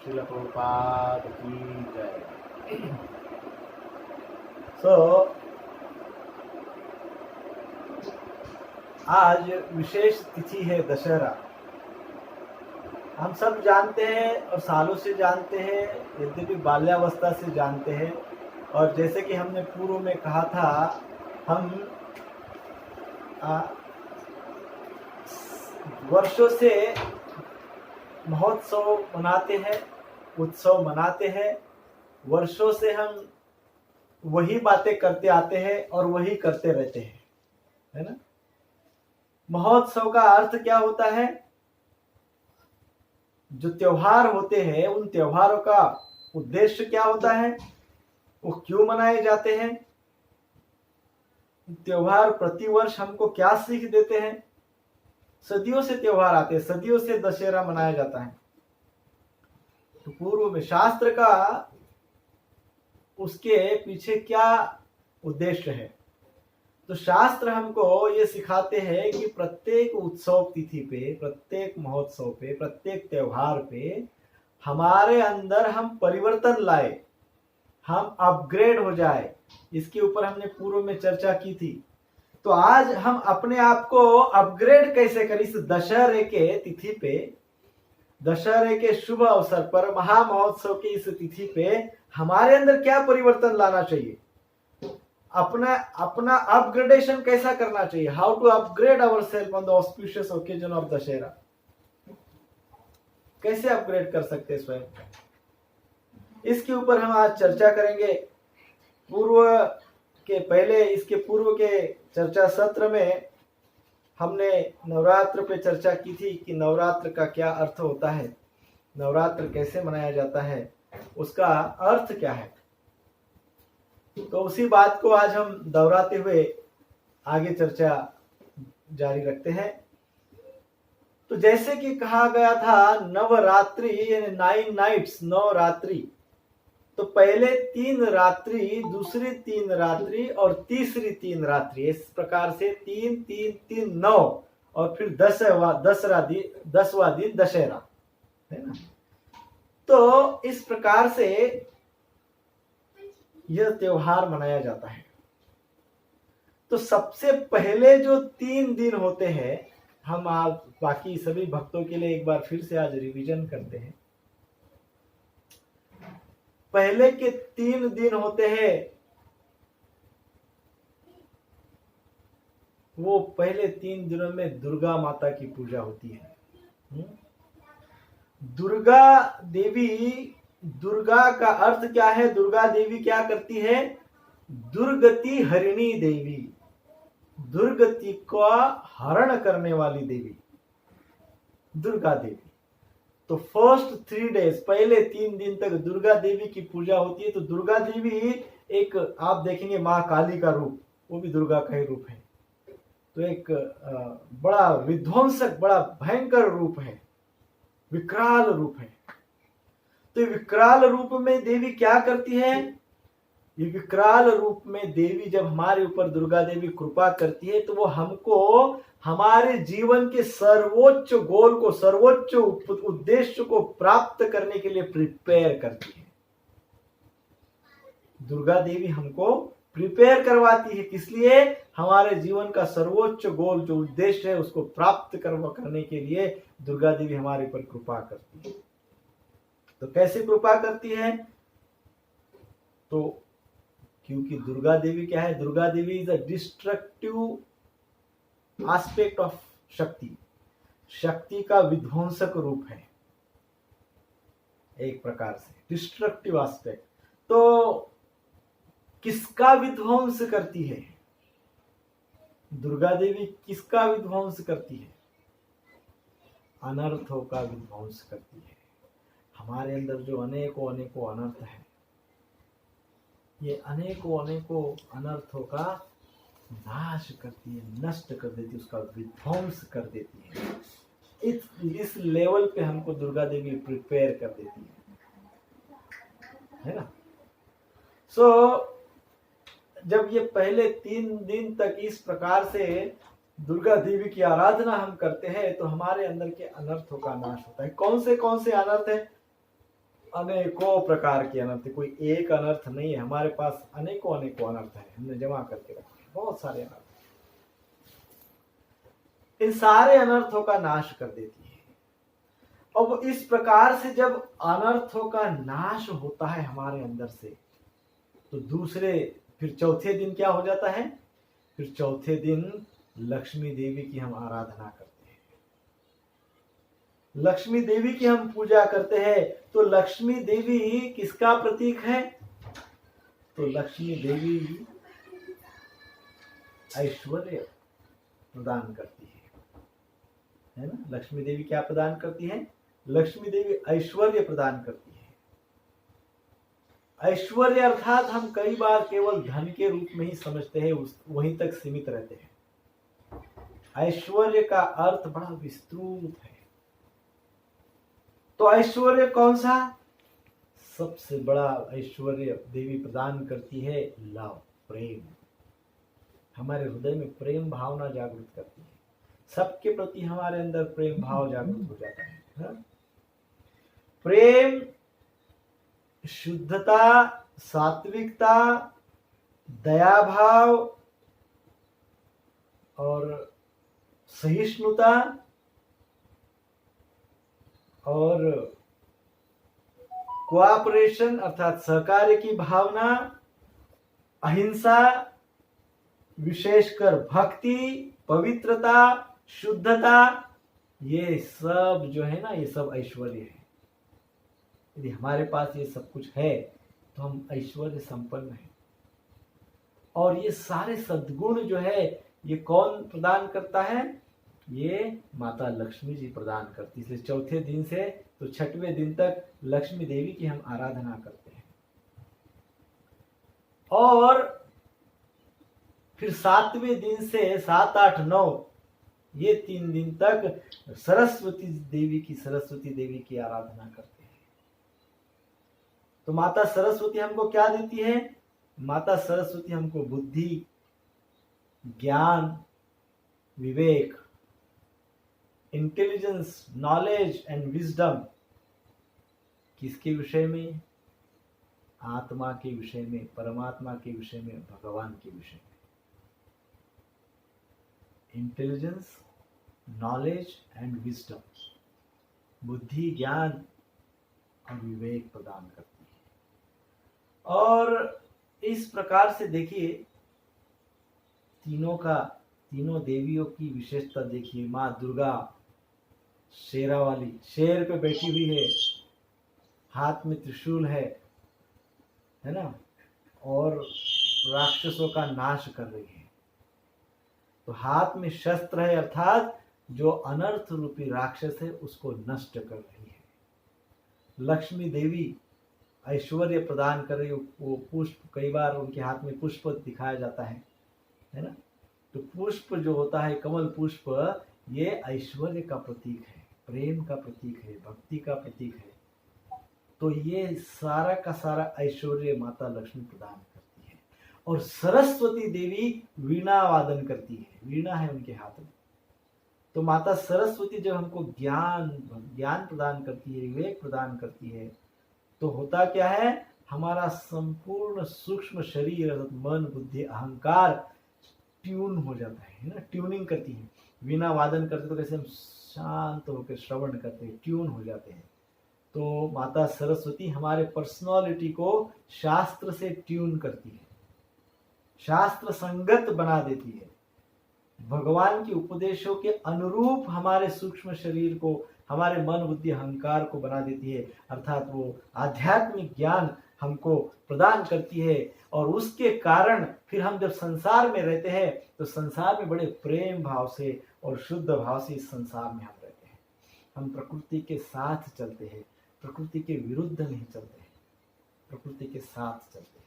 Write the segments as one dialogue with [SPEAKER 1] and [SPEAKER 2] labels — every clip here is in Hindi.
[SPEAKER 1] श्रील प्रभुपाद की जय। सो आज विशेष तिथि है दशहरा। हम सब जानते हैं और सालों से जानते हैं, यद्यपि बाल्यावस्था से जानते हैं। और जैसे कि हमने पूर्व में कहा था, हम वर्षों से महोत्सव मनाते हैं, उत्सव मनाते हैं। वर्षों से हम वही बातें करते आते हैं और वही करते रहते हैं, है ना। महोत्सव का अर्थ क्या होता है? जो त्योहार होते हैं, उन त्योहारों का उद्देश्य क्या होता है, वो क्यों मनाए जाते हैं, त्योहार प्रतिवर्ष हमको क्या सीख देते हैं। सदियों से त्योहार आते हैं, सदियों से दशहरा मनाया जाता है। तो पूर्व में शास्त्र का उसके पीछे क्या उद्देश्य है? तो शास्त्र हमको ये सिखाते हैं कि प्रत्येक उत्सव तिथि पे, प्रत्येक महोत्सव पे, प्रत्येक त्योहार पे हमारे अंदर हम परिवर्तन लाए, हम अपग्रेड हो जाए। इसके ऊपर हमने पूर्व में चर्चा की थी। तो आज हम अपने आप को अपग्रेड कैसे करें इस दशहरे के तिथि पे, दशहरे के शुभ अवसर पर, महामहोत्सव की इस तिथि पे हमारे अंदर क्या परिवर्तन लाना चाहिए, अपना अपग्रेडेशन कैसा करना चाहिए, how to upgrade our self on the auspicious occasion of Dussehra. कैसे अपग्रेड कर सकते हैं स्वयं, इसके ऊपर हम आज चर्चा करेंगे। इसके पूर्व के चर्चा सत्र में हमने नवरात्र पे चर्चा की थी कि नवरात्र का क्या अर्थ होता है, नवरात्र कैसे मनाया जाता है, उसका अर्थ क्या है। तो उसी बात को आज हम दोहराते हुए आगे चर्चा जारी रखते हैं। तो जैसे कि कहा गया था नवरात्रि यानी 9 नाइट्स, 9 रात्रि। तो पहले 3 रात्रि, दूसरी 3 रात्रि और तीसरी 3 रात्रि, इस प्रकार से 3 3 3 9 और फिर 10वां दिन दशहरा, है ना। तो इस प्रकार से यह त्योहार मनाया जाता है। तो सबसे पहले जो 3 दिन होते हैं, हम आज बाकी सभी भक्तों के लिए एक बार फिर से आज रिवीजन करते हैं। पहले के 3 दिन होते हैं, वो पहले 3 दिनों में दुर्गा माता की पूजा होती है। दुर्गा देवी, दुर्गा का अर्थ क्या है? दुर्गा देवी क्या करती है? दुर्गति हरिणी देवी, दुर्गति का हरण करने वाली देवी दुर्गा देवी। तो फर्स्ट 3 डेज, पहले 3 दिन तक दुर्गा देवी की पूजा होती है। तो दुर्गा देवी एक, आप देखेंगे माँ काली का रूप, वो भी दुर्गा का ही रूप है। तो एक बड़ा विध्वंसक, बड़ा भयंकर रूप है, विकराल रूप है। तो विकराल रूप में देवी क्या करती है? ये विकराल रूप में देवी जब हमारे ऊपर दुर्गा देवी कृपा करती है, तो वो हमको हमारे जीवन के सर्वोच्च गोल को, सर्वोच्च उद्देश्य को प्राप्त करने के लिए प्रिपेयर करती है। दुर्गा देवी हमको प्रिपेयर करवाती है, किस लिए? हमारे जीवन का सर्वोच्च गोल जो उद्देश्य है उसको प्राप्त करने के लिए दुर्गा देवी हमारे ऊपर कृपा करती है। तो कैसे कृपा करती है? तो क्योंकि दुर्गा देवी क्या है? Durga Devi is a destructive aspect of Shakti, Shakti का विध्वंसक रूप है एक प्रकार से, डिस्ट्रक्टिव एस्पेक्ट। तो किसका विध्वंस करती है दुर्गा देवी? किसका विध्वंस करती है? अनर्थों का विध्वंस करती है। हमारे अंदर जो अनेकों अनेकों अनर्थ है, ये अनेकों अनेकों अनर्थों का नाश करती है, नष्ट कर देती है, उसका विध्वंस कर देती है। इस लेवल पे हमको दुर्गा देवी प्रिपेयर कर देती है ना। सो जब ये पहले 3 दिन तक इस प्रकार से दुर्गा देवी की आराधना हम करते हैं, तो हमारे अंदर के अनर्थों का नाश होता है। कौन से अनर्थ है? अनेकों प्रकार के अनर्थ, कोई एक अनर्थ नहीं है, हमारे पास अनेकों अनेकों अनर्थ है, हमने जमा करके रखे हैं, बहुत सारे अनर्थ। इन सारे अनर्थों का नाश कर देती है। अब इस प्रकार से जब अनर्थों का नाश होता है हमारे अंदर से, तो फिर चौथे दिन क्या हो जाता है? फिर चौथे दिन लक्ष्मी देवी की हम आराधना करते हैं, लक्ष्मी देवी की हम पूजा करते हैं। तो लक्ष्मी देवी किसका प्रतीक है? तो लक्ष्मी देवी ऐश्वर्य प्रदान करती है ना। लक्ष्मी देवी क्या प्रदान करती है? लक्ष्मी देवी ऐश्वर्य प्रदान करती है। ऐश्वर्य अर्थात हम कई बार केवल धन के रूप में ही समझते हैं, वहीं तक सीमित रहते हैं। ऐश्वर्य का अर्थ बड़ा विस्तृत है। तो ऐश्वर्य कौन सा? सबसे बड़ा ऐश्वर्य देवी प्रदान करती है लव, प्रेम। हमारे हृदय में प्रेम भावना जागृत करती है, सबके प्रति हमारे अंदर प्रेम भाव जागृत हो जाता है हा? प्रेम, शुद्धता, सात्विकता, दया भाव और सहिष्णुता और कोऑपरेशन अर्थात सहकार्य की भावना, अहिंसा, विशेषकर भक्ति, पवित्रता, शुद्धता, ये सब जो है ना, ये सब ऐश्वर्य है। यदि हमारे पास ये सब कुछ है तो हम ऐश्वर्य संपन्न हैं। और ये सारे सद्गुण जो है ये कौन प्रदान करता है? ये माता लक्ष्मी जी प्रदान करती है। इसलिए चौथे दिन से तो छठवें दिन तक लक्ष्मी देवी की हम आराधना करते हैं। और फिर 7वें दिन से 7, 8, 9 ये 3 दिन तक सरस्वती देवी की आराधना करते हैं। तो माता सरस्वती हमको क्या देती है? माता सरस्वती हमको बुद्धि, ज्ञान, विवेक, इंटेलिजेंस, नॉलेज एंड विजडम किसके विषय में? आत्मा के विषय में, परमात्मा के विषय में, भगवान के विषय में। इंटेलिजेंस, नॉलेज एंड विजडम, बुद्धि, ज्ञान और विवेक प्रदान करती है। और इस प्रकार से देखिए तीनों देवियों की विशेषता देखिए। माँ दुर्गा शेरा वाली, शेर पे बैठी हुई है, हाथ में त्रिशूल है ना, और राक्षसों का नाश कर रही है। तो हाथ में शस्त्र है, अर्थात जो अनर्थ रूपी राक्षस है उसको नष्ट कर रही है। लक्ष्मी देवी ऐश्वर्य प्रदान कर रही है। वो पुष्प, कई बार उनके हाथ में पुष्प दिखाया जाता है ना। तो पुष्प जो होता है, कमल पुष्प, ये ऐश्वर्य का प्रतीक है, प्रेम का प्रतीक है, भक्ति का प्रतीक है। तो ये सारा का सारा ऐश्वर्य माता लक्ष्मी प्रदान करती है। और सरस्वती देवी वीणा वादन करती है, वीणा है उनके हाथ में। तो माता सरस्वती जब हमको ज्ञान प्रदान करती है, विवेक प्रदान करती है, तो होता क्या है? हमारा संपूर्ण सूक्ष्म शरीर, मन, बुद्धि, अहंकार ट्यून हो जाता है ना, ट्यूनिंग करती है। वीणा वादन करते तो कैसे हम शांत होकर श्रवण करते हैं, ट्यून हो जाते हैं। तो माता सरस्वती हमारे पर्सनालिटी को शास्त्र से ट्यून करती है, शास्त्र संगत बना देती है, भगवान के उपदेशों के अनुरूप हमारे सूक्ष्म शरीर को, हमारे मन, बुद्धि, अहंकार को बना देती है। अर्थात वो आध्यात्मिक ज्ञान हमको प्रदान करती है। और उसके कारण फिर हम जब संसार में रहते हैं तो संसार में बड़े प्रेम भाव से और शुद्ध भाव से इस संसार में हम रहते हैं। हम प्रकृति के साथ चलते हैं, प्रकृति के विरुद्ध नहीं चलते हैं, प्रकृति के साथ चलते हैं।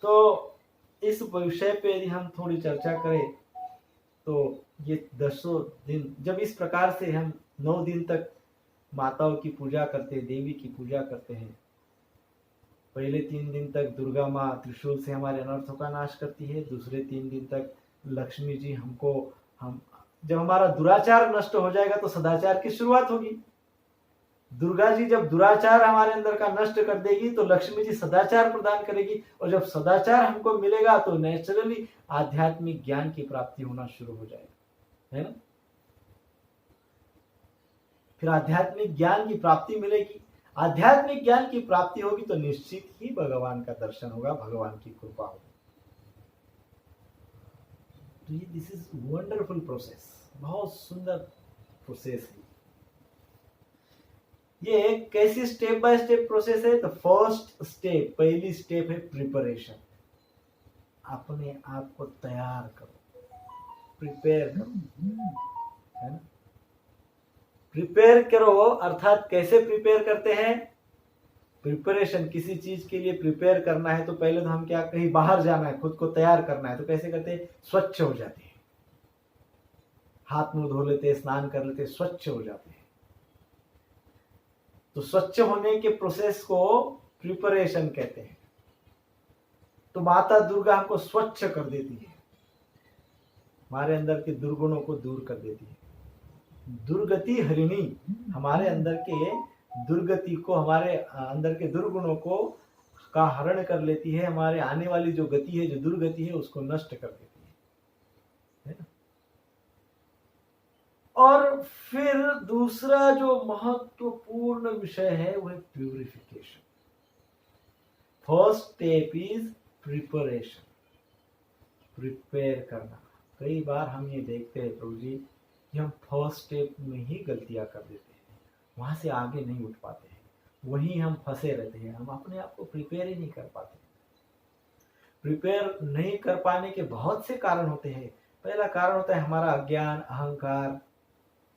[SPEAKER 1] तो इस विषय पे यदि हम थोड़ी चर्चा करें तो ये 10 दिन जब इस प्रकार से हम 9 दिन तक माताओं की पूजा करते हैं, देवी की पूजा करते हैं। पहले 3 दिन तक दुर्गा माँ त्रिशूल से हमारे अनर्थों का नाश करती है। दूसरे 3 दिन तक लक्ष्मी जी जब हमारा दुराचार नष्ट हो जाएगा तो सदाचार की शुरुआत होगी। दुर्गा जी जब दुराचार हमारे अंदर का नष्ट कर देगी तो लक्ष्मी जी सदाचार प्रदान करेगी, और जब सदाचार हमको मिलेगा तो नेचुरली आध्यात्मिक ज्ञान की प्राप्ति होना शुरू हो जाएगी, है ना। फिर आध्यात्मिक ज्ञान की प्राप्ति मिलेगी, आध्यात्मिक ज्ञान की प्राप्ति होगी तो निश्चित ही भगवान का दर्शन होगा, भगवान की कृपा होगी। तो दिस इज वंडरफुल प्रोसेस, बहुत सुंदर प्रोसेस है। ये कैसी स्टेप बाय स्टेप प्रोसेस है? तो फर्स्ट स्टेप, पहली स्टेप है प्रिपरेशन। अपने आप को तैयार करो, प्रिपेयर करो, है ना। प्रिपेयर करो अर्थात कैसे प्रिपेयर करते हैं? प्रिपरेशन, किसी चीज के लिए प्रिपेयर करना है तो पहले तो हम क्या, कहीं बाहर जाना है, खुद को तैयार करना है, तो कैसे करते हैं? स्वच्छ हो जाते हैं, हाथ मुंह धो लेते, स्नान कर लेते, स्वच्छ हो जाते हैं। तो स्वच्छ होने के प्रोसेस को प्रिपरेशन कहते हैं। तो माता दुर्गा हमको स्वच्छ कर देती है, हमारे अंदर के दुर्गुणों को दूर कर देती है। दुर्गति हरिणी, हमारे अंदर के दुर्गति को, हमारे अंदर के दुर्गुणों को का हरण कर लेती है, हमारे आने वाली जो गति है, जो दुर्गति है, उसको नष्ट कर देती है ना। और फिर दूसरा जो महत्वपूर्ण विषय है वो है purification. First step is preparation, prepare करना। कई बार हम ये देखते हैं प्रभु जी कि हम फर्स्ट स्टेप में ही गलतियां कर देते हैं, वहां से आगे नहीं उठ पाते हैं, वहीं हम फंसे रहते हैं, हम अपने आप को प्रिपेयर ही नहीं कर पाते। प्रिपेयर नहीं कर पाने के बहुत से कारण होते हैं। पहला कारण होता है हमारा अज्ञान, अहंकार,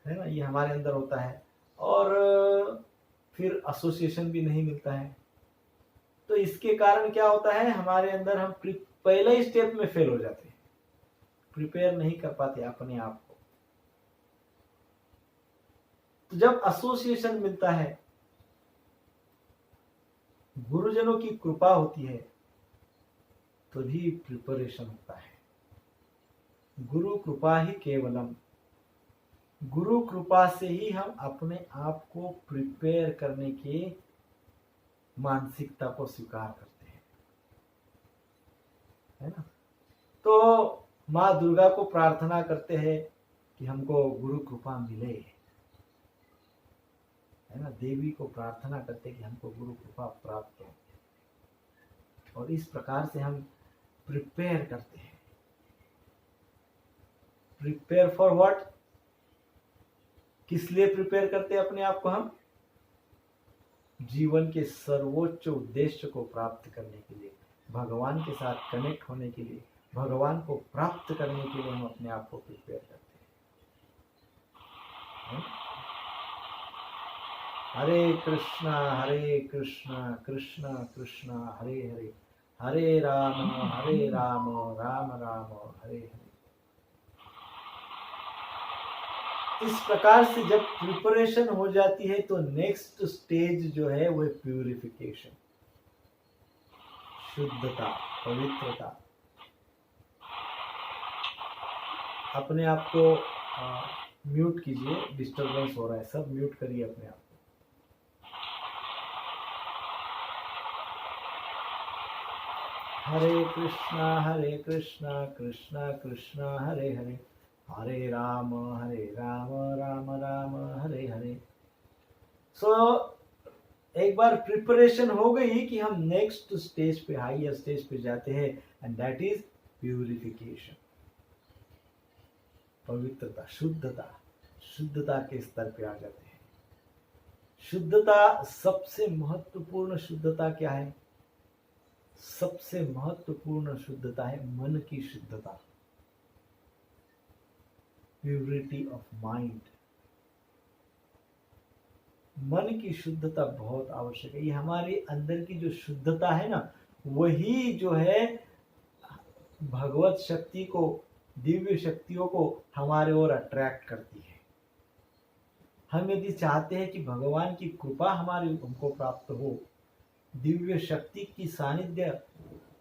[SPEAKER 1] है ना, ये हमारे अंदर होता है। और फिर एसोसिएशन भी नहीं मिलता है। तो इसके कारण क्या होता है, हमारे अंदर हम पहले ही स्टेप में फेल हो जाते हैं, प्रिपेयर नहीं कर पाते अपने आप को। तो जब एसोसिएशन मिलता है, गुरुजनों की कृपा होती है, तभी प्रिपरेशन होता है। गुरु कृपा ही केवलम, गुरु कृपा से ही हम अपने आप को प्रिपेयर करने की मानसिकता को स्वीकार करते हैं, है ना। तो माँ दुर्गा को प्रार्थना करते हैं कि हमको गुरु कृपा मिले, है ना। देवी को प्रार्थना करते हैं कि हमको गुरु कृपा प्राप्त हो, और इस प्रकार से हम प्रिपेयर करते हैं। Prepare for what? किस लिए प्रिपेयर करते हैं अपने आप को हम? जीवन के सर्वोच्च उद्देश्य को प्राप्त करने के लिए, भगवान के साथ कनेक्ट होने के लिए, भगवान को प्राप्त करने के लिए हम अपने आप को प्रिपेयर करते हैं। हरे कृष्णा कृष्ण कृष्ण हरे हरे, हरे राम राम राम हरे हरे। इस प्रकार से जब प्रिपरेशन हो जाती है तो नेक्स्ट स्टेज जो है वो है प्यूरिफिकेशन, शुद्धता, पवित्रता। अपने आप को म्यूट कीजिए, डिस्टरबेंस हो रहा है, सब म्यूट करिए अपने आप को। हरे कृष्णा कृष्णा कृष्णा हरे हरे, हरे राम राम राम हरे हरे। एक बार प्रिपरेशन हो गई कि हम नेक्स्ट स्टेज पे, हाईयर स्टेज पे जाते हैं, एंड दैट इज प्यूरिफिकेशन, पवित्रता, शुद्धता के स्तर पे आ जाते हैं। शुद्धता, सबसे महत्वपूर्ण शुद्धता क्या है? सबसे महत्वपूर्ण शुद्धता है मन की शुद्धता, प्यूरिटी ऑफ माइंड। मन की शुद्धता बहुत आवश्यक है। ये हमारे अंदर की जो शुद्धता है ना, वही जो है भगवत शक्ति को, दिव्य शक्तियों को हमारे ओर अट्रैक्ट करती है। हम यदि चाहते हैं कि भगवान की कृपा हमको प्राप्त हो, दिव्य शक्ति की सानिध्य,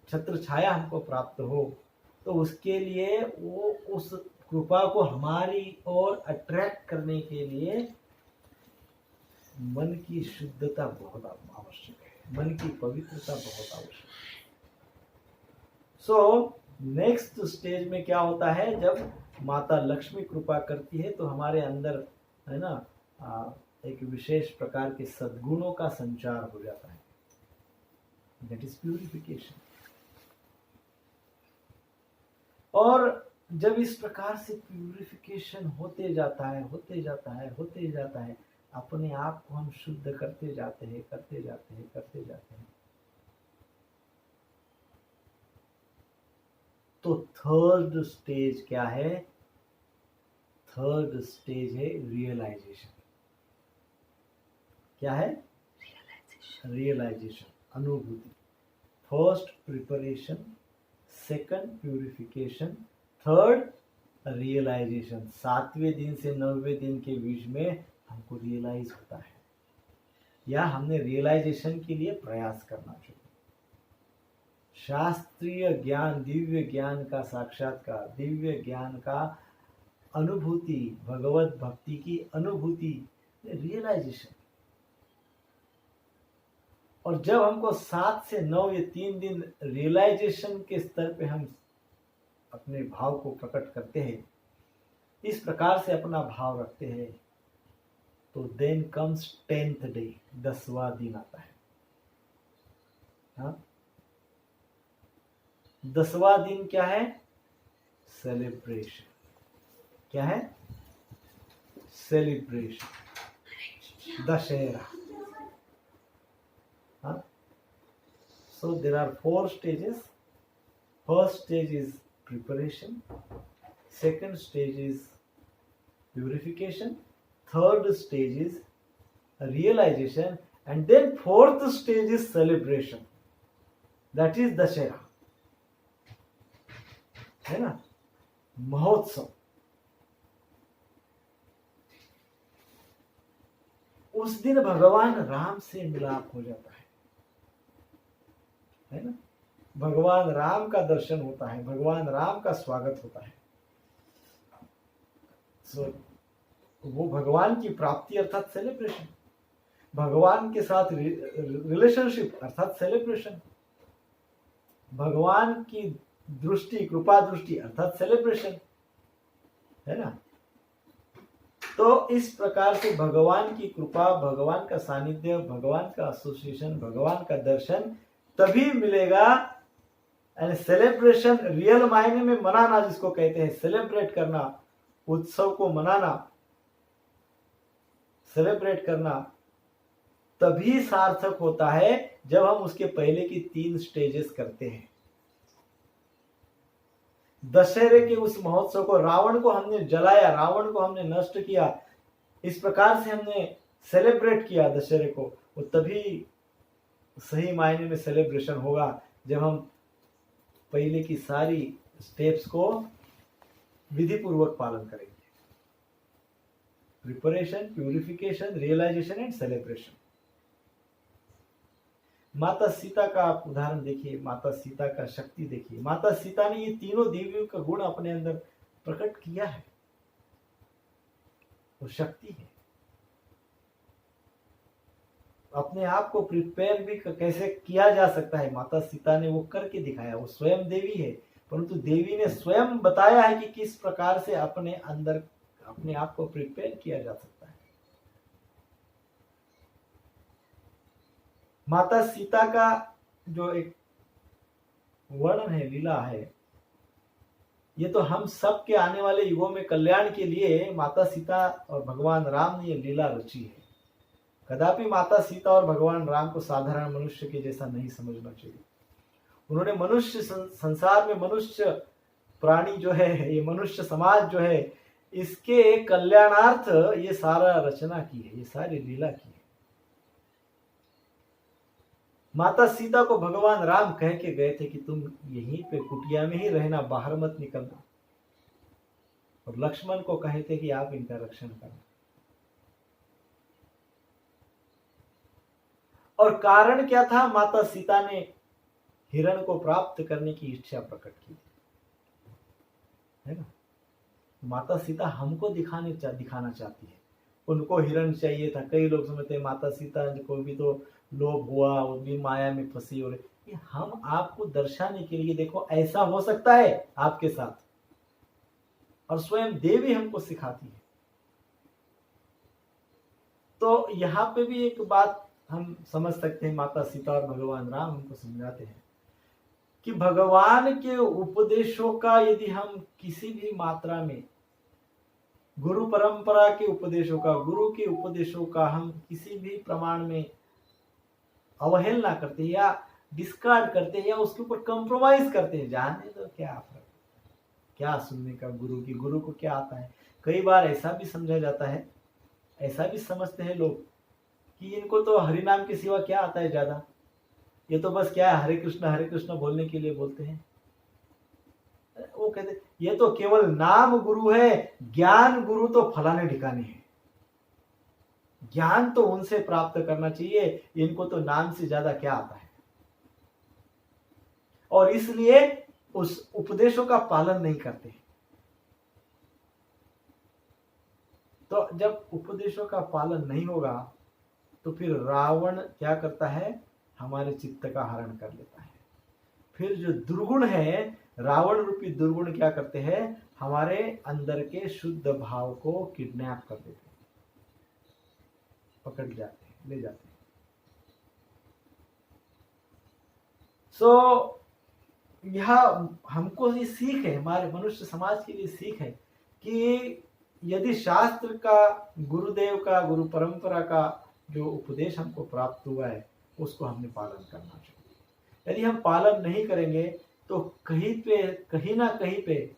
[SPEAKER 1] छत्र छाया हमको प्राप्त हो, तो उसके लिए वो उस कृपा को हमारी ओर अट्रैक्ट करने के लिए मन की शुद्धता बहुत आवश्यक है, मन की पवित्रता बहुत आवश्यक है। सो नेक्स्ट स्टेज में क्या होता है, जब माता लक्ष्मी कृपा करती है तो हमारे अंदर है ना एक विशेष प्रकार के सद्गुणों का संचार हो जाता है, दैट इज प्यूरिफिकेशन। और जब इस प्रकार से प्यूरिफिकेशन होते जाता है, होते जाता है, होते जाता है, अपने आप को हम शुद्ध करते जाते हैं, करते जाते हैं, करते जाते हैं, तो थर्ड स्टेज क्या है? थर्ड स्टेज है रियलाइजेशन। क्या है? रियलाइजेशन, अनुभूति। First preparation, second purification, third realisation. 7वें दिन से 9वें दिन के बीच में हमको रियलाइज होता है, या हमने रियलाइजेशन के लिए प्रयास करना चाहिए। शास्त्रीय ज्ञान, दिव्य ज्ञान का साक्षात्कार, दिव्य ज्ञान का अनुभूति, भगवत भक्ति की अनुभूति, रियलाइजेशन। और जब हमको 7 से 9 ये 3 दिन रियलाइजेशन के स्तर पे हम अपने भाव को प्रकट करते हैं, इस प्रकार से अपना भाव रखते हैं, तो देन कम्स 10th डे, 10वां दिन आता है। हाँ, 10वां दिन क्या है? सेलिब्रेशन। क्या है? Celebration, Dussehra. So there are 4 stages. First stage is preparation, second stage is purification, third stage is realization, and then fourth stage is celebration, that is Dussehra, है ना, महोत्सव। उस दिन भगवान राम से मिलाप हो जाता है ना, भगवान राम का दर्शन होता है, भगवान राम का स्वागत होता है। वो भगवान की प्राप्ति अर्थात सेलिब्रेशन, भगवान के साथ रिलेशनशिप अर्थात सेलिब्रेशन, भगवान की दृष्टि, कृपा दृष्टि अर्थात सेलिब्रेशन, है ना। तो इस प्रकार से भगवान की कृपा, भगवान का सानिध्य, भगवान का एसोसिएशन, भगवान का दर्शन तभी मिलेगा। यानी सेलिब्रेशन रियल मायने में मनाना, जिसको कहते हैं सेलिब्रेट करना, उत्सव को मनाना, सेलिब्रेट करना, तभी सार्थक होता है जब हम उसके पहले की 3 स्टेजेस करते हैं। दशहरे के उस महोत्सव को, रावण को हमने जलाया, रावण को हमने नष्ट किया, इस प्रकार से हमने सेलिब्रेट किया दशहरे को, वो तभी सही मायने में सेलिब्रेशन होगा जब हम पहले की सारी स्टेप्स को विधि पूर्वक पालन करेंगे। Preparation, purification, realization and celebration. माता सीता का आप उदाहरण देखिए, माता सीता का शक्ति देखिए। माता सीता ने ये तीनों देवियों का गुण अपने अंदर प्रकट किया है, वो शक्ति है। अपने आप को प्रिपेयर भी कैसे किया जा सकता है, माता सीता ने वो करके दिखाया। वो स्वयं देवी है, परंतु देवी ने स्वयं बताया है कि किस प्रकार से अपने अंदर अपने आप को प्रिपेयर किया जा सकता है। माता सीता का जो एक वर्णन है, लीला है, ये तो हम सब के आने वाले युगों में कल्याण के लिए माता सीता और भगवान राम ने ये लीला रची है। कदापि माता सीता और भगवान राम को साधारण मनुष्य के जैसा नहीं समझना चाहिए। उन्होंने मनुष्य संसार में, मनुष्य प्राणी जो है, ये मनुष्य समाज जो है, इसके कल्याणार्थ ये सारा रचना की है, ये सारी लीला की है। माता सीता को भगवान राम कह के गए थे कि तुम यहीं पे कुटिया में ही रहना, बाहर मत निकलना, और लक्ष्मण को कहे थे कि आप इनका रक्षण करना। और कारण क्या था? माता सीता ने हिरण को प्राप्त करने की इच्छा प्रकट की, है ना। माता सीता हमको दिखाना चाहती है, उनको हिरण चाहिए था। कई लोग समझते हैं माता सीता को भी तो लोभ हुआ, वो भी माया में फंसी। और ये हम आपको दर्शाने के लिए, देखो ऐसा हो सकता है आपके साथ, और स्वयं देवी हमको सिखाती है। तो यहाँ पे भी एक बात हम समझ सकते हैं, माता सीता और भगवान राम हमको समझाते हैं कि भगवान के उपदेशों का यदि हम किसी भी मात्रा में, गुरु परंपरा के उपदेशों का, गुरु के उपदेशों का हम किसी भी प्रमाण में अवहेलना करते या डिस्कार्ड करते हैं या उसके ऊपर कंप्रोमाइज करते हैं, जाने तो क्या फर्क, क्या सुनने का गुरु की, गुरु को क्या आता है। कई बार ऐसा भी समझा जाता है, ऐसा भी समझते हैं लोग कि इनको तो हरिनाम के सिवा क्या आता है ज्यादा, ये तो बस क्या है हरे कृष्ण बोलने के लिए बोलते हैं। वो कहते ये तो केवल नाम गुरु है, ज्ञान गुरु तो फलाने ठिकाने है, ज्ञान तो उनसे प्राप्त करना चाहिए, इनको तो नाम से ज्यादा क्या आता है। और इसलिए उस उपदेशों का पालन नहीं करते। तो जब उपदेशों का पालन नहीं होगा तो फिर रावण क्या करता है, हमारे चित्त का हरण कर लेता है। फिर जो दुर्गुण है, रावण रूपी दुर्गुण क्या करते हैं, हमारे अंदर के शुद्ध भाव को किडनैप कर देते हैं, पकड़ जाते हैं, ले जाते हैं। सो यह हमको ये सीख है, हमारे मनुष्य समाज के लिए सीख है कि यदि शास्त्र का, गुरुदेव का, गुरु परंपरा का जो उपदेश हमको प्राप्त हुआ है उसको हमने पालन करना चाहिए। यदि हम पालन नहीं करेंगे तो कहीं ना कहीं पे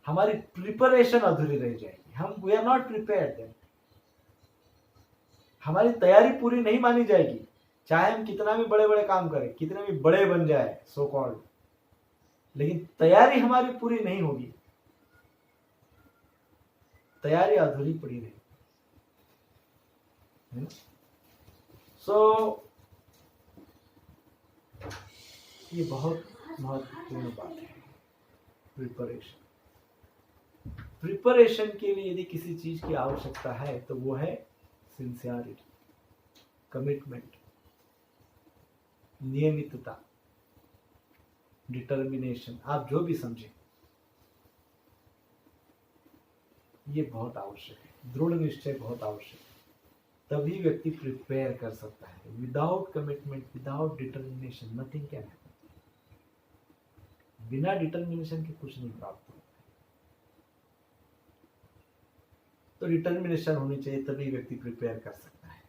[SPEAKER 1] हमारी प्रिपरेशन अधूरी रह जाएगी। हम वी आर नॉट प्रिपेयर्ड, हमारी तैयारी पूरी नहीं मानी जाएगी। चाहे हम कितना भी बड़े बड़े काम करें, कितने भी बड़े बन जाए सो कॉल्ड, लेकिन तैयारी हमारी पूरी नहीं होगी, तैयारी अधूरी पड़ी रहेगी। सो ये बहुत महत्वपूर्ण बात है, प्रिपरेशन के लिए यदि किसी चीज की आवश्यकता है तो वो है सिंसियरिटी, कमिटमेंट, नियमितता, डिटर्मिनेशन, आप जो भी समझें, ये बहुत आवश्यक है। दृढ़ निश्चय बहुत आवश्यक है, तभी व्यक्ति प्रिपेयर कर सकता है। Without commitment, without determination nothing can happen. बिना डिटर्मिनेशन के कुछ नहीं प्राप्त होता। तो डिटर्मिनेशन होनी चाहिए, तभी व्यक्ति प्रिपेयर कर सकता है।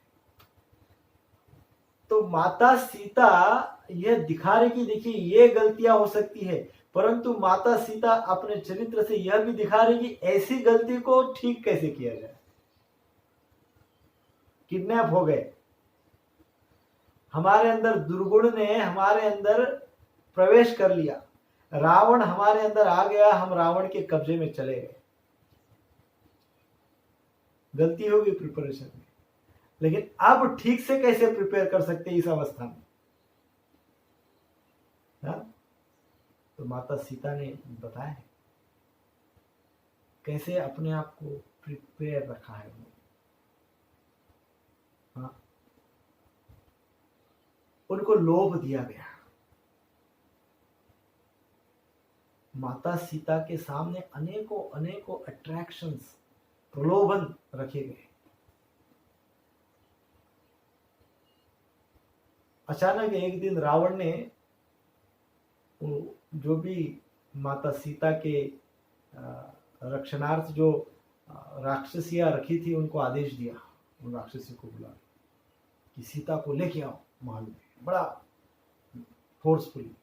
[SPEAKER 1] तो माता सीता यह दिखा रही कि देखिए ये गलतियां हो सकती है, परंतु माता सीता अपने चरित्र से यह भी दिखा रही कि ऐसी गलती को ठीक कैसे किया जाए। किडनैप हो गए, हमारे अंदर दुर्गुण ने हमारे अंदर प्रवेश कर लिया, रावण हमारे अंदर आ गया, हम रावण के कब्जे में चले गए। गलती होगी प्रिपरेशन में, लेकिन अब ठीक से कैसे प्रिपेयर कर सकते हैं इस अवस्था में, तो माता सीता ने बताया कैसे अपने आप को प्रिपेयर रखा है। उनको लोभ दिया गया, माता सीता के सामने अनेकों अनेकों अट्रैक्शंस, प्रलोभन रखे गए। अचानक एक दिन रावण ने जो भी माता सीता के रक्षणार्थ जो राक्षसियां रखी थी उनको आदेश दिया, उन राक्षसी को बुला कि सीता को लेके आओ महल में, बड़ा फोर्सफुली।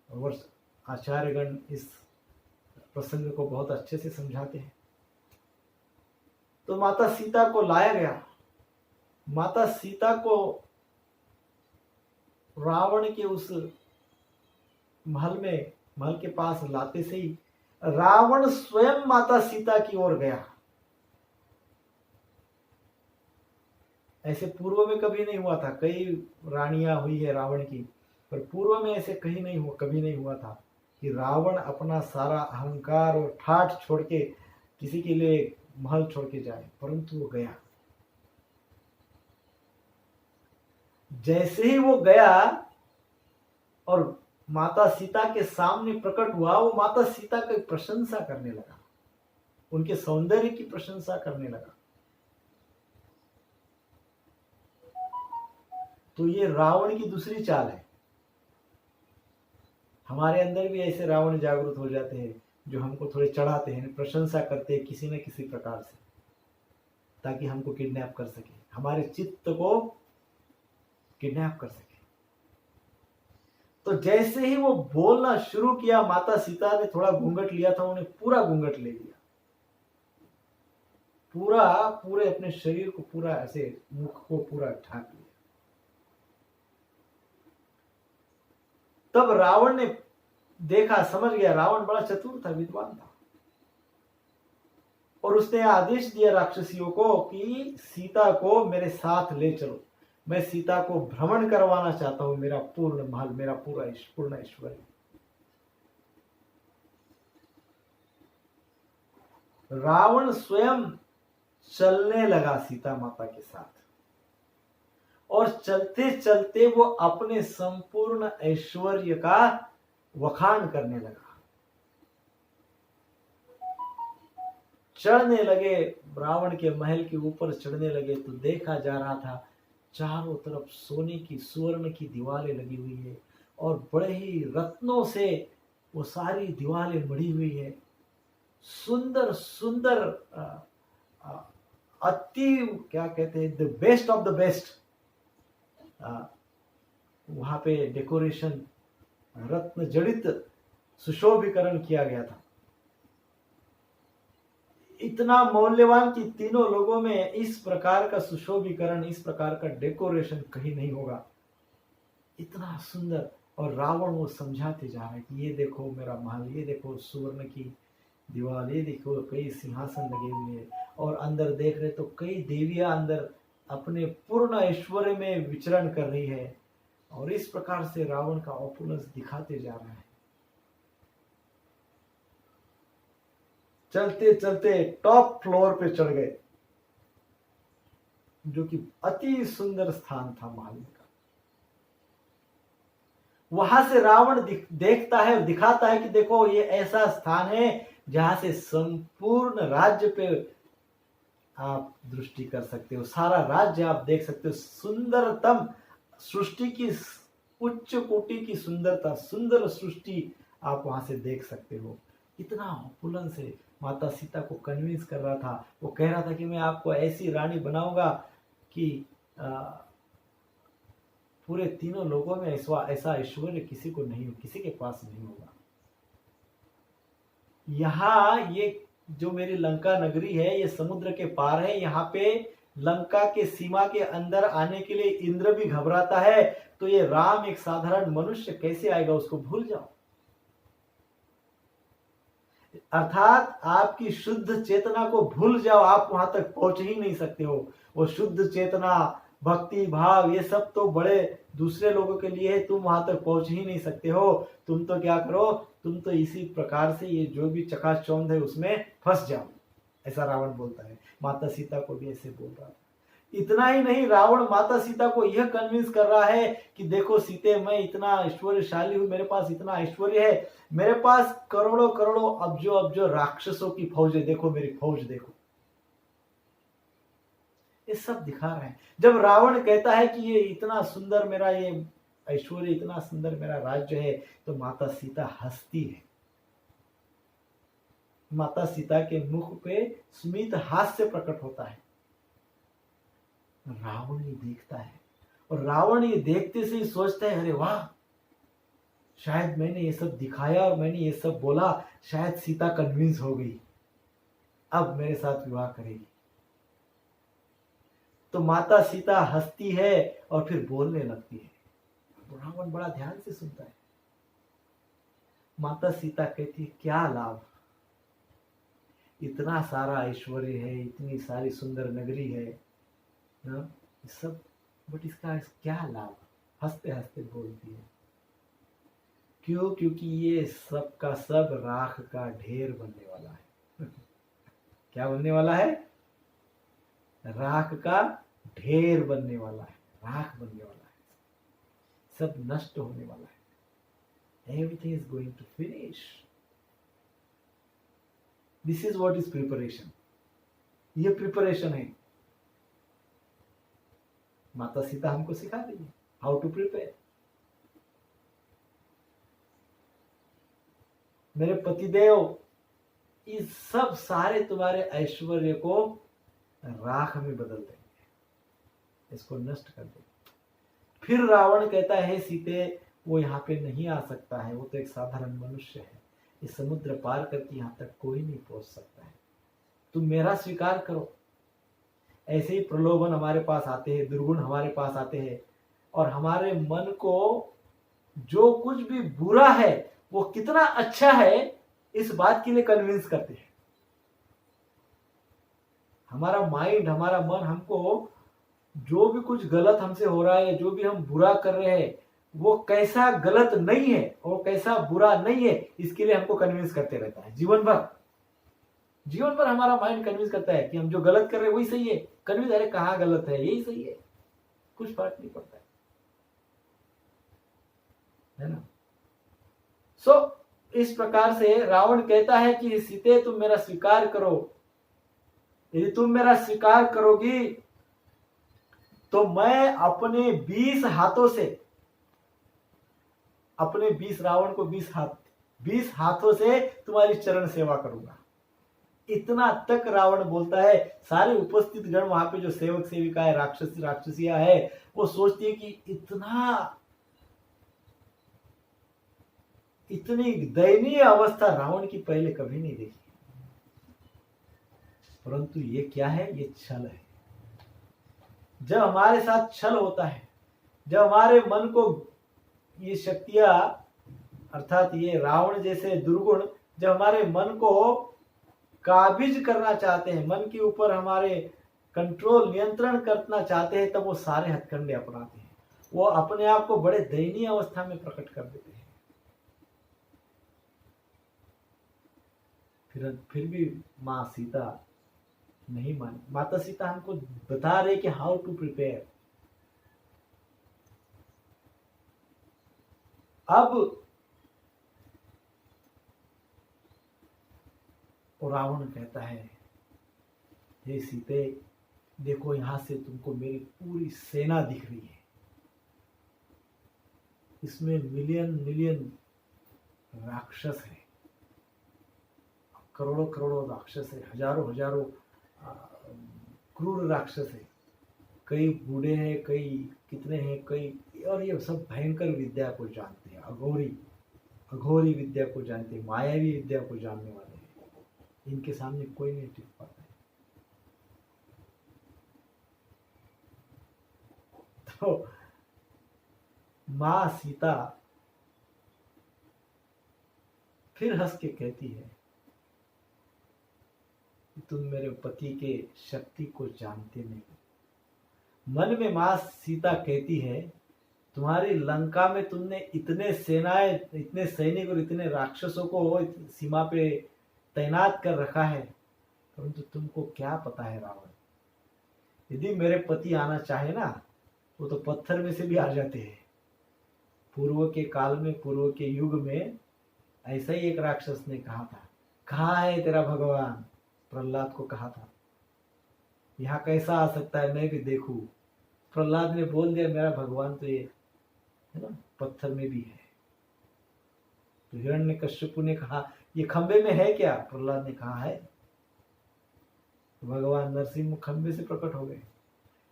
[SPEAKER 1] और आचार्यगण इस प्रसंग को बहुत अच्छे से समझाते हैं। तो माता सीता को लाया गया। माता सीता को रावण के उस महल के पास लाते से ही रावण स्वयं माता सीता की ओर गया। ऐसे पूर्व में कभी नहीं हुआ था। कई रानियां हुई है रावण की, पर पूर्व में ऐसे कभी नहीं हुआ था कि रावण अपना सारा अहंकार और ठाठ छोड़ के किसी के लिए महल छोड़ के जाए, परंतु वो गया। जैसे ही वो गया और माता सीता के सामने प्रकट हुआ, वो माता सीता की प्रशंसा करने लगा, उनके सौंदर्य की प्रशंसा करने लगा। तो ये रावण की दूसरी चाल है। हमारे अंदर भी ऐसे रावण जागृत हो जाते हैं जो हमको थोड़े चढ़ाते हैं, प्रशंसा करते हैं किसी न किसी प्रकार से, ताकि हमको किडनैप कर सके, हमारे चित्त को किडनैप कर सके। तो जैसे ही वो बोलना शुरू किया, माता सीता ने थोड़ा घूंघट लिया था, उन्हें पूरा घूंघट ले लिया, पूरे अपने शरीर को पूरा ऐसे मुख को पूरा ढाक लिया। तब रावण ने देखा, समझ गया, रावण बड़ा चतुर था, विद्वान था, और उसने आदेश दिया राक्षसियों को कि सीता को मेरे साथ ले चलो, मैं सीता को भ्रमण करवाना चाहता हूं, मेरा पूर्ण महल, मेरा पूर्ण ऐश्वर्य। रावण स्वयं चलने लगा सीता माता के साथ, और चलते चलते वो अपने संपूर्ण ऐश्वर्य का वखान करने लगा। चढ़ने लगे, रावण के महल के ऊपर चढ़ने लगे, तो देखा जा रहा था चारों तरफ सोने की, सुवर्ण की दीवारें लगी हुई है, और बड़े ही रत्नों से वो सारी दीवारें मढ़ी हुई है। सुंदर सुंदर अति, क्या कहते हैं, the best of the best, वहां पे डेकोरेशन, रत्न जड़ित सुशोभीकरण किया गया था। इतना मौल्यवान कि तीनों लोगों में इस प्रकार का सुशोभीकरण, इस प्रकार का डेकोरेशन कहीं नहीं होगा, इतना सुंदर। और रावण वो समझाते जा रहा है कि ये देखो मेरा महल, ये देखो सुवर्ण की दीवार, ये देखो कई सिंहासन लगे हुए हैं, और अंदर देख रहे तो कई देवियां अंदर अपने पूर्ण ऐश्वर्य में विचरण कर रही है। और इस प्रकार से रावण का ऑपुलेंस दिखाते जा रहा है। चलते चलते टॉप फ्लोर पे चढ़ गए, जो कि अति सुंदर स्थान था महल का। वहां से रावण देखता है और दिखाता है कि देखो ये ऐसा स्थान है जहां से संपूर्ण राज्य पे आप दृष्टि कर सकते हो, सारा राज्य आप देख सकते हो, सुंदरतम सृष्टि की, उच्च कोटि की सुंदरता, सुंदर सृष्टि आप वहां से देख सकते हो। इतना ऑपुलन से माता सीता को कन्विंस कर रहा था। वो कह रहा था कि मैं आपको ऐसी रानी बनाऊंगा कि पूरे तीनों लोगों में ऐसा ऐश्वर्य किसी को नहीं, किसी के पास नहीं होगा। यहाँ ये जो मेरी लंका नगरी है, ये समुद्र के पार है, यहाँ पे लंका के सीमा के अंदर आने के लिए इंद्र भी घबराता है, तो ये राम एक साधारण मनुष्य कैसे आएगा, उसको भूल जाओ। अर्थात आपकी शुद्ध चेतना को भूल जाओ, आप वहां तक पहुंच ही नहीं सकते हो। वो शुद्ध चेतना, भक्ति भाव, ये सब तो बड़े दूसरे लोगों के लिए है, तुम वहां तक पहुंच ही नहीं सकते हो। तुम तो क्या करो, तुम तो इसी प्रकार से ये जो भी चकाचौंध है उसमें फंस जाओ, ऐसा रावण बोलता है। माता सीता को भी ऐसे बोल रहा था। इतना ही नहीं, रावण माता सीता को यह कन्विंस कर रहा है कि देखो सीते, मैं इतना ऐश्वर्यशाली हूं, मेरे पास इतना ऐश्वर्य है, मेरे पास करोड़ों करोड़ों अब्जो अब्जो राक्षसों की फौज है, देखो मेरी फौज देखो। ये सब दिखा रहा है। जब रावण कहता है कि ये इतना सुंदर मेरा ये ऐश्वर्य, इतना सुंदर मेरा राज्य है, तो माता सीता हंसती है। माता सीता के मुख पे स्मित हास्य प्रकट होता है। रावण ये देखता है, और रावण ये देखते से ही सोचता है, अरे वाह, शायद मैंने ये सब दिखाया और मैंने ये सब बोला, शायद सीता कन्विंस हो गई, अब मेरे साथ विवाह करेगी। तो माता सीता हंसती है और फिर बोलने लगती है। तो रावण बड़ा ध्यान से सुनता है। माता सीता कहती है, क्या लाभ, इतना सारा ऐश्वर्य है, इतनी सारी सुंदर नगरी है ना, सब, बट इसका क्या लाभ। हंसते हंसते बोलती है, क्यों, क्योंकि ये सब का सब राख का ढेर बनने वाला है। क्या बनने वाला है? राख का ढेर बनने वाला है, राख बनने वाला है, सब नष्ट होने वाला है। Everything is going to finish. This is what is preparation. ये प्रिपरेशन है। माता सीता हमको सिखा रही है हाउ टू प्रिपेयर। मेरे पतिदेव, इस सब सारे तुम्हारे ऐश्वर्य को राख में बदल देंगे, इसको नष्ट कर देंगे। फिर रावण कहता है, सीते वो यहाँ पे नहीं आ सकता है, वो तो एक साधारण मनुष्य है, इस समुद्र पार करके यहाँ तक कोई नहीं पहुंच सकता है, तुम मेरा स्वीकार करो। ऐसे ही प्रलोभन हमारे पास आते हैं, दुर्गुण हमारे पास आते हैं, और हमारे मन को जो कुछ भी बुरा है वो कितना अच्छा है इस बात के लिए कन्विंस करते हैं। हमारा माइंड, हमारा मन हमको जो भी कुछ गलत हमसे हो रहा है, जो भी हम बुरा कर रहे हैं, वो कैसा गलत नहीं है और कैसा बुरा नहीं है, इसके लिए हमको कन्विंस करते रहता है। जीवन भर हमारा माइंड कन्विंस करता है कि हम जो गलत कर रहे हैं वही सही है। कन्विंस, अरे कहाँ गलत है, यही सही है, कुछ फर्क नहीं पड़ता है ना। इस प्रकार से रावण कहता है कि सीते तुम मेरा स्वीकार करो, यदि तुम मेरा स्वीकार करोगी तो मैं अपने 20 हाथों से, अपने 20 रावण को 20 हाथों से तुम्हारी चरण सेवा करूंगा। इतना तक रावण बोलता है। सारे उपस्थित गण, वहां पे जो सेवक सेविका है, राक्षसियां है, वो सोचती है कि इतनी दयनीय अवस्था रावण की पहले कभी नहीं देखी। परंतु ये क्या है? ये छल है। जब हमारे साथ छल होता है, जब हमारे मन को ये शक्तियां, अर्थात ये रावण जैसे दुर्गुण जब हमारे मन को काबिज करना चाहते हैं, मन के ऊपर हमारे कंट्रोल, नियंत्रण करना चाहते हैं, तब वो सारे हथकंडे अपनाते हैं। वो अपने आप को बड़े दयनीय अवस्था में प्रकट कर देते हैं। फिर भी माँ सीता नहीं मानी। माता सीता हमको बता रहे कि हाउ टू प्रिपेयर। अब रावण कहता है, हे सीते देखो, यहां से तुमको मेरी पूरी सेना दिख रही है, इसमें मिलियन राक्षस है, करोड़ों राक्षस है, हजारों क्रूर राक्षस है, कई बूढ़े हैं, कई कितने हैं, कई, और ये सब भयंकर विद्या को जानते हैं, अघोरी विद्या को जानते हैं, मायावी विद्या को जानने वाले हैं। इनके सामने कोई नहीं टिक पाता है। तो माँ सीता फिर हंस के कहती है, तुम मेरे पति के शक्ति को जानते नहीं। मन में मां सीता कहती है, तुम्हारी लंका में तुमने इतने सेनाएं, इतने सैनिक और इतने राक्षसों को सीमा पे तैनात कर रखा है, परंतु तुमको क्या पता है रावण, यदि मेरे पति आना चाहे ना, वो तो पत्थर में से भी आ जाते हैं। पूर्व के काल में, पूर्व के युग में ऐसा ही एक राक्षस ने कहा था, कहाँ है तेरा भगवान, प्रहलाद को कहा था, यहाँ कैसा आ सकता है, मैं भी देखूं। प्रहलाद ने बोल दिया, मेरा भगवान तो ये है ना, पत्थर में भी है। तो हिरण्यकश्यपु ने कहा, ये खंबे में है क्या? प्रहलाद ने कहा है। तो भगवान नरसिंह खंबे से प्रकट हो गए।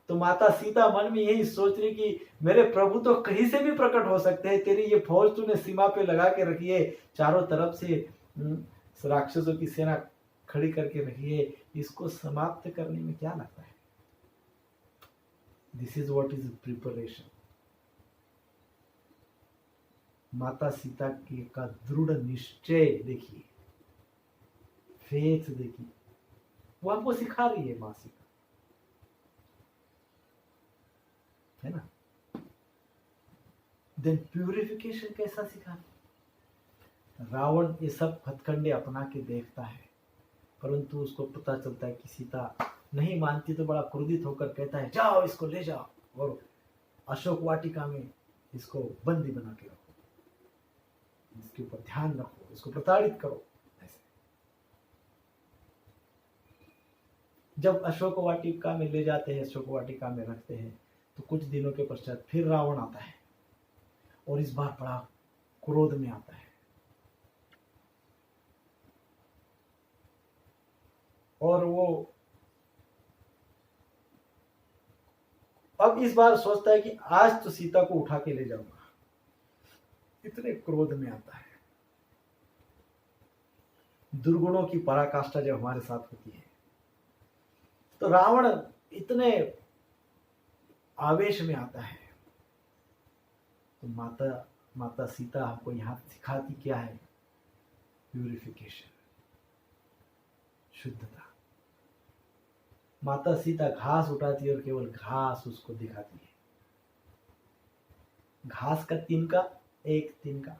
[SPEAKER 1] तो माता सीता मन में यही सोच रही कि मेरे प्रभु तो कहीं से भी प्रकट हो सकते हैं, तेरी ये फौज तूने सीमा पे लगा के रखी है, चारों तरफ से राक्षसों की सेना खड़ी करके रखी है, इसको समाप्त करने में क्या लगता है? This is what is preparation. माता सीता की का दृढ़ निश्चय देखिए, फेथ देखिए, वो हमको सिखा रही है मां सीता, है ना। देन प्यूरिफिकेशन कैसा सिखा? रावण ये सब हथकंडे अपना के देखता है, परंतु उसको पता चलता है कि सीता नहीं मानती, तो बड़ा क्रोधित होकर कहता है जाओ इसको ले जाओ और अशोक वाटिका में इसको बंदी बना के रखो, इसके ऊपर ध्यान रखो, इसको प्रताड़ित करो। ऐसे जब अशोक वाटिका में ले जाते हैं, अशोक वाटिका में रखते हैं, तो कुछ दिनों के पश्चात फिर रावण आता है और इस बार बड़ा क्रोध में आता है और वो अब इस बार सोचता है कि आज तो सीता को उठा के ले जाऊंगा, इतने क्रोध में आता है। दुर्गुणों की पराकाष्ठा जब हमारे साथ होती है तो रावण इतने आवेश में आता है। तो माता सीता हमको यहां सिखाती क्या है? प्यूरिफिकेशन, शुद्धता। माता सीता घास उठाती है और केवल घास उसको दिखाती है। घास का तिनका, एक तिनका,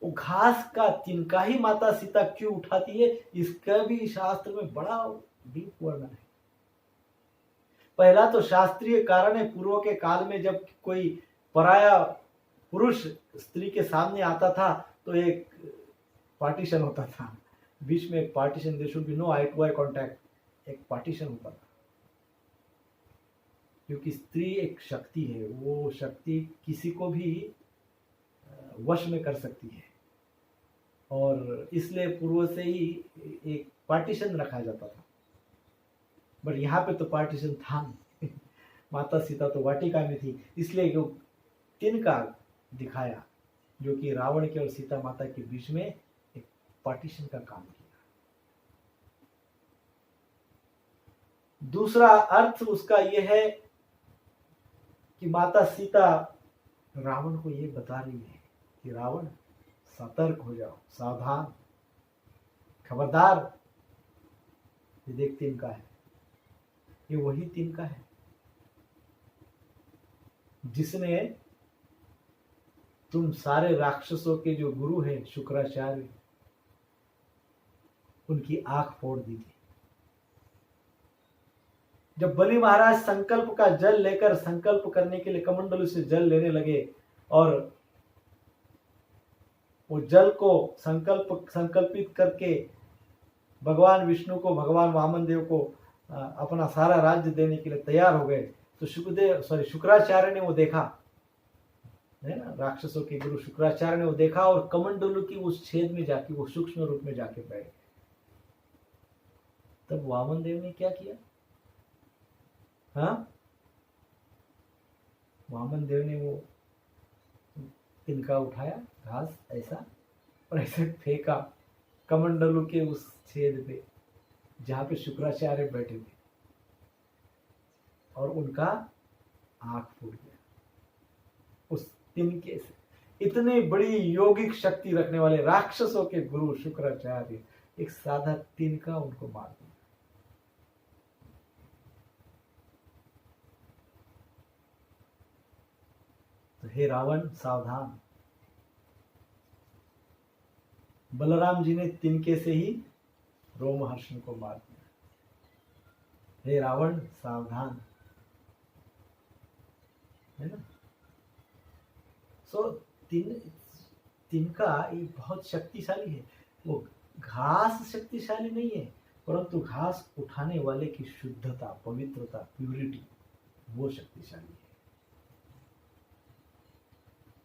[SPEAKER 1] वो घास का तिनका ही माता सीता क्यों उठाती है, इसका भी शास्त्र में बड़ा डीप वर्णन है। पहला तो शास्त्रीय कारण है, पूर्व के काल में जब कोई पराया पुरुष स्त्री के सामने आता था तो एक पार्टीशन होता था, बीच में एक partition, there should be no eye to eye contact, एक पार्टीशन होता था। क्योंकि स्त्री एक शक्ति है, वो शक्ति किसी को भी वश में कर सकती है और इसलिए पूर्व से ही एक पार्टीशन रखा जाता था। बट यहाँ पे तो पार्टीशन था नहीं माता सीता तो वाटिका में थी, इसलिए जो तिनका दिखाया जो कि रावण के और सीता माता के बीच में एक पार्टीशन का काम किया। दूसरा अर्थ उसका यह है कि माता सीता रावण को ये बता रही है कि रावण सतर्क हो जाओ, सावधान, खबरदार, ये देख तिनका है, ये वही तिनका है जिसने तुम सारे राक्षसों के जो गुरु हैं शुक्राचार्य, उनकी आंख फोड़ दी थी। जब बलि महाराज संकल्प का जल लेकर संकल्प करने के लिए कमंडलू से जल लेने लगे और वो जल को संकल्पित करके भगवान विष्णु को, भगवान वामन देव को अपना सारा राज्य देने के लिए तैयार हो गए, तो शुक्राचार्य ने वो देखा, है ना, राक्षसों के गुरु शुक्राचार्य ने वो देखा और कमंडलू की उस छेद में जाके वो सूक्ष्म रूप में जाके बैठ गए। तब वामन देव ने क्या किया? हाँ, वामन देव ने वो तिनका उठाया, घास ऐसा, और ऐसे फेंका कमंडलू के उस छेद पे जहां पे शुक्राचार्य बैठे थे और उनका आंख फूट गया उस तिनके से। इतनी बड़ी योगिक शक्ति रखने वाले राक्षसों के गुरु शुक्राचार्य एक साधा तिनका उनको मार दिया। तो हे रावण सावधान, बलराम जी ने तिनके से ही रोमहर्षण को मार दिया। हे रावण सावधान, है ना। सो तिनका ये बहुत शक्तिशाली है। वो घास शक्तिशाली नहीं है, परंतु घास उठाने वाले की शुद्धता, पवित्रता, प्यूरिटी, वो शक्तिशाली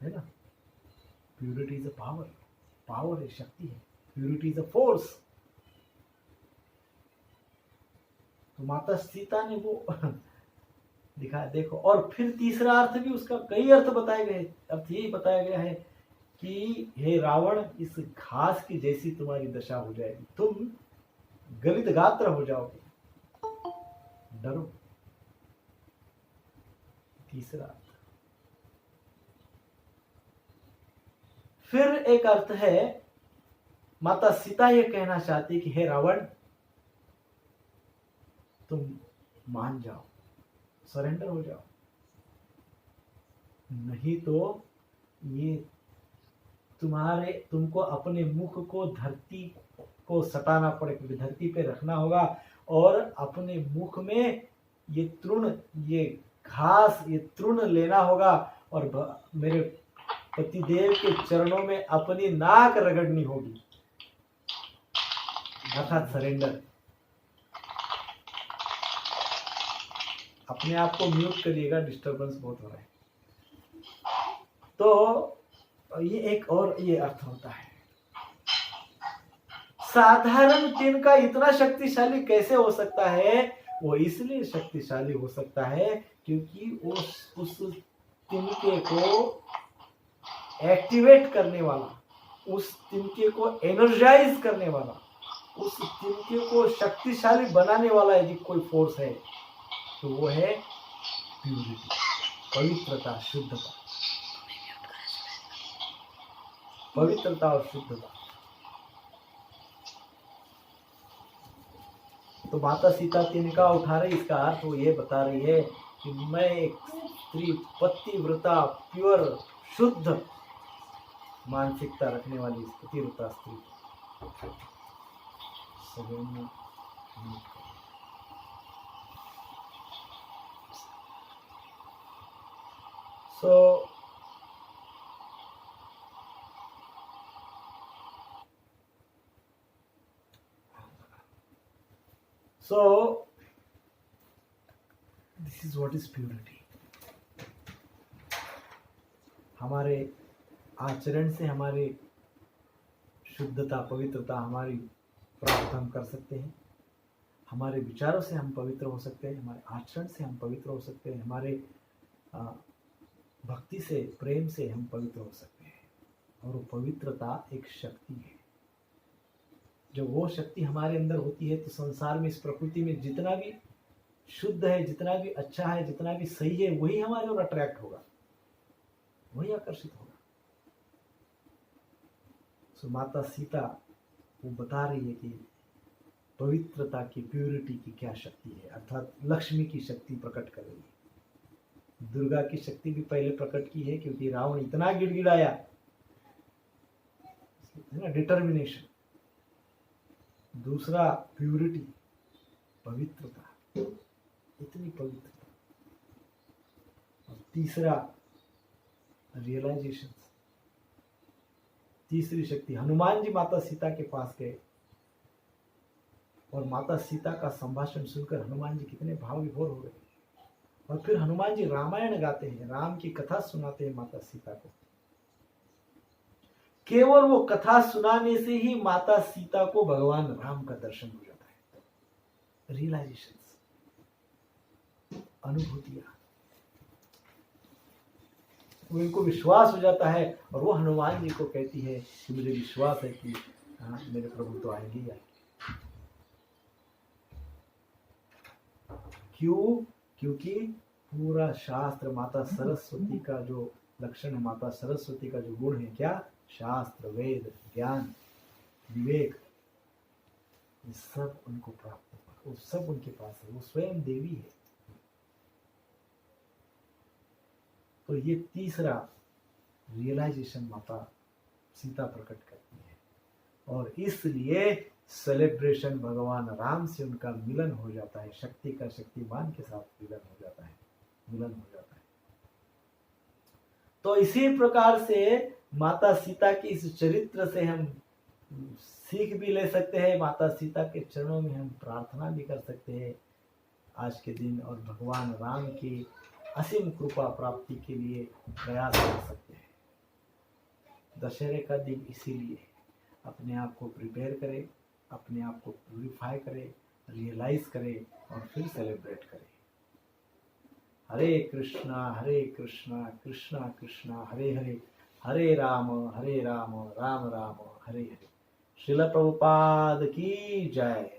[SPEAKER 1] है ना। Purity is a power, power है, शक्ति है, प्यूरिटी इज अ फोर्स। तो माता सीता ने वो दिखाया, देखो। और फिर तीसरा अर्थ भी उसका, कई अर्थ बताए गए, अर्थ यही बताया गया है कि हे रावण, इस घास की जैसी तुम्हारी दशा हो जाएगी, तुम गलित गात्र हो जाओगे, डरो। तीसरा अर्थ। फिर एक अर्थ है, माता सीता ये कहना चाहती कि हे रावण, तुम मान जाओ, सरेंडर हो जाओ, नहीं तो ये तुमको अपने मुख को धरती को सटाना पड़े, क्योंकि धरती पे रखना होगा और अपने मुख में ये तृण, ये घास, ये तृण लेना होगा और मेरे पतिदेव के चरणों में अपनी नाक रगड़नी होगी, अर्थात सरेंडर। अपने आप को म्यूट करिएगा, डिस्टरबेंस बहुत हो रहा है। तो ये एक और ये अर्थ होता है। साधारण तिनका इतना शक्तिशाली कैसे हो सकता है? वो इसलिए शक्तिशाली हो सकता है क्योंकि उस तिनके को एक्टिवेट करने वाला, उस तिनके को एनर्जाइज करने वाला, उस तिनके को शक्तिशाली बनाने वाला यदि कोई फोर्स है तो वो है प्यूरिटी, पवित्रता, शुद्धता, पवित्रता और शुद्धता। तो माता सीता तिनका उठा रही, इसका अर्थ वो ये बता रही है कि मैं एक स्त्री, पतिव्रता, प्योर, शुद्ध मानसिकता रखने वाली पतिव्रता स्त्री। So this is what is purity. हमारे आचरण से हमारी शुद्धता, पवित्रता हमारी प्राप्त हम कर सकते हैं। हमारे विचारों से हम पवित्र हो सकते हैं, हमारे आचरण से हम पवित्र हो सकते हैं, हमारे भक्ति से, प्रेम से हम पवित्र हो सकते हैं। और वो पवित्रता एक शक्ति है। जब वो शक्ति हमारे अंदर होती है तो संसार में, इस प्रकृति में जितना भी शुद्ध है, जितना भी अच्छा है, जितना भी सही है, वही हमारे ओर अट्रैक्ट होगा, वही आकर्षित होगा। सो माता सीता वो बता रही है कि पवित्रता की, प्यूरिटी की क्या शक्ति है, अर्थात लक्ष्मी की शक्ति प्रकट कर रही है। दुर्गा की शक्ति भी पहले प्रकट की है क्योंकि रावण इतना गिड़गिड़ाया, डिटर्मिनेशन। दूसरा प्यूरिटी, पवित्रता, इतनी पवित्रता। और तीसरा रियलाइजेशन, तीसरी शक्ति। हनुमान जी माता सीता के पास गए और माता सीता का संभाषण सुनकर हनुमान जी कितने भाव विभोर हो गए। और फिर हनुमान जी रामायण गाते हैं, राम की कथा सुनाते हैं माता सीता को। केवल वो कथा सुनाने से ही माता सीता को भगवान राम का दर्शन हो जाता है। रियलाइजेशन, अनुभूतियां, उनको विश्वास हो जाता है और वो हनुमान जी को कहती है कि मुझे विश्वास है कि मेरे प्रभु तो आएंगे ही आएंगे। क्यों? क्योंकि पूरा शास्त्र माता सरस्वती का जो लक्षण है, माता सरस्वती का जो गुण है, क्या? शास्त्र, वेद, ज्ञान, विवेक, ये सब उनको प्राप्त होगा, वो सब उनके पास है, वो स्वयं देवी है। तो ये तीसरा रियलाइजेशन माता सीता प्रकट करती है और इसलिए सेलिब्रेशन भगवान राम से उनका मिलन हो जाता है, शक्ति का शक्तिमान के साथ मिलन हो जाता है, मिलन हो जाता है। तो इसी प्रकार से माता सीता की इस चरित्र से हम सीख भी ले सकते हैं, माता सीता के चरणों में हम प्रार्थना भी कर सकते हैं आज के दिन, और भगवान राम की असीम कृपा प्राप्ति के लिए प्रयास कर सकते हैं। दशहरे का दिन इसीलिए अपने आप को प्रिपेयर करें, अपने आप को प्यूरिफाई करें, रियलाइज करें और फिर सेलिब्रेट करें। हरे कृष्णा कृष्णा कृष्णा हरे हरे, हरे राम राम राम हरे हरे। श्रील प्रभुपाद की जय।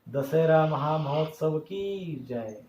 [SPEAKER 1] दशहरा महामहोत्सव की जय।